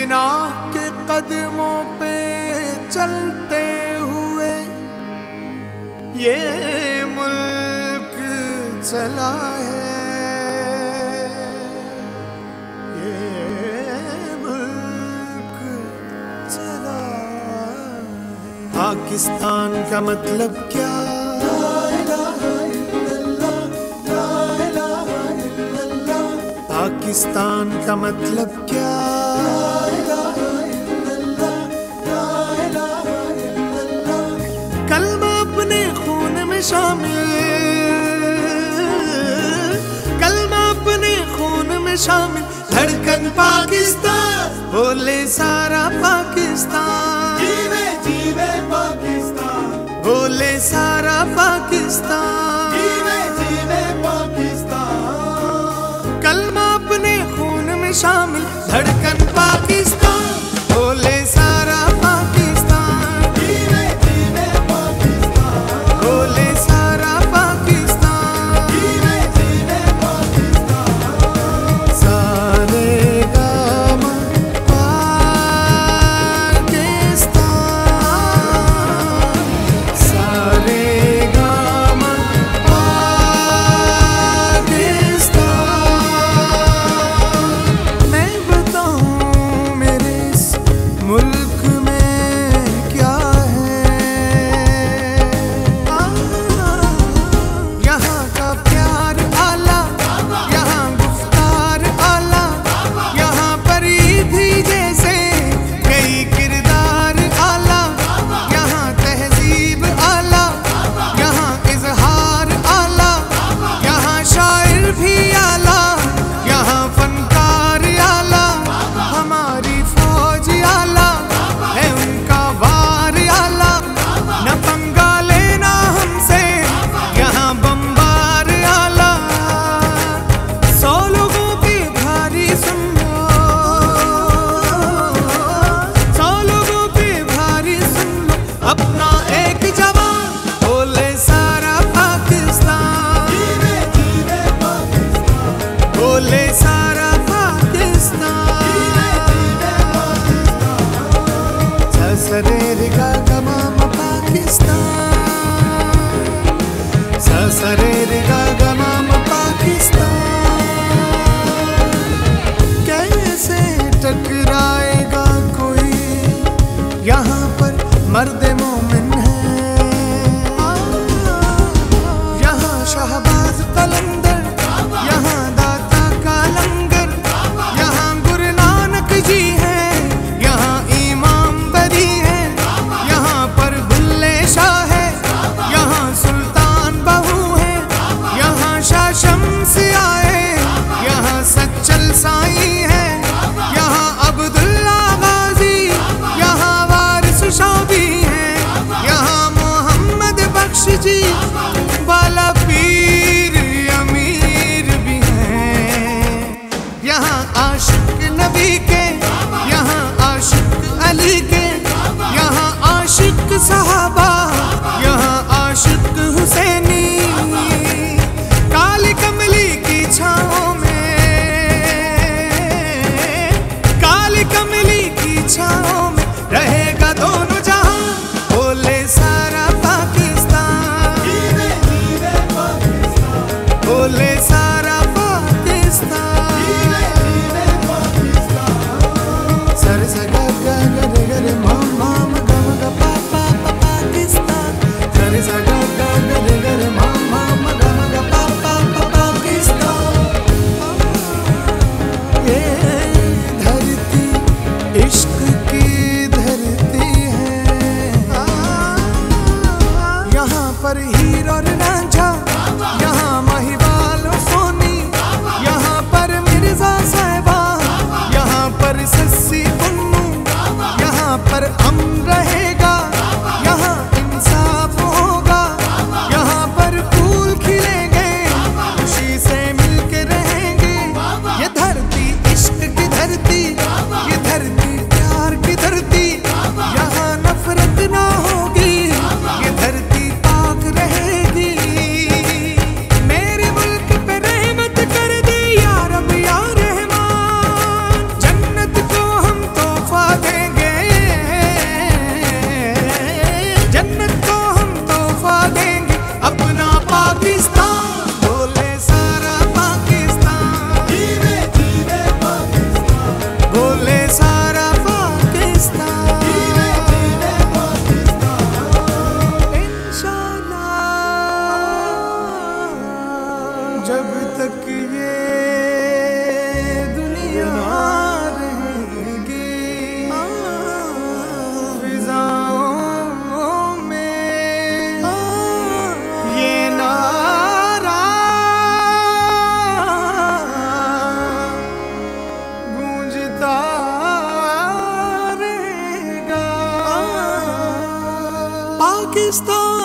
जिनाह के कदमों पे चलते हुए ये मुल्क चला है, ये मुल्क चला है। पाकिस्तान का मतलब क्या? पाकिस्तान का मतलब क्या? कलमा अपने खून में शामिल, कलमा अपने खून में शामिल, धड़कन पाकिस्तान, बोले सारा पाकिस्तान, जीवे जीवे पाकिस्तान, बोले सारा पाकिस्तान, जीवे जीवे पाकिस्तान। कलमा अपने खून में शामिल, धड़कन पाकिस्तान, बोले सारा पाकिस्तान, जीवे जीवे पाकिस्तान, बोले सारा पाकिस्तान, जीवे जीवे पाकिस्तान। सारे गाम पाकिस्तान, सारे गाम पाकिस्तान। मैं बताऊं मेरे इस मुल्क में क्या है, यहाँ का प्यार आला, यहाँ गुफ्तार आला, यहाँ परिधि जैसे कई किरदार आला, यहाँ तहजीब आला, यहाँ इजहार आला, यहाँ शायर भी आला, यहाँ फनकार आला, हमारी फौज आला है, उनका वार आला, न पंगा लेना हमसे, यहाँ बम्बार आला। 100 लोगों की भारी सुन लो, 100 लोगों की भारी सुन लो, अपना एक जवान, बोले सारा पाकिस्तान, जीवे जीवे पाकिस्तान, बोले सारा पाकिस्तान, जीवे जीवे पाकिस्तान। ससरे गा गमाम पाकिस्तान, ससरे गा गमाम पाकिस्तान। कैसे टकराएगा कोई यहाँ पर मर्द मोमिन पाकिस्तान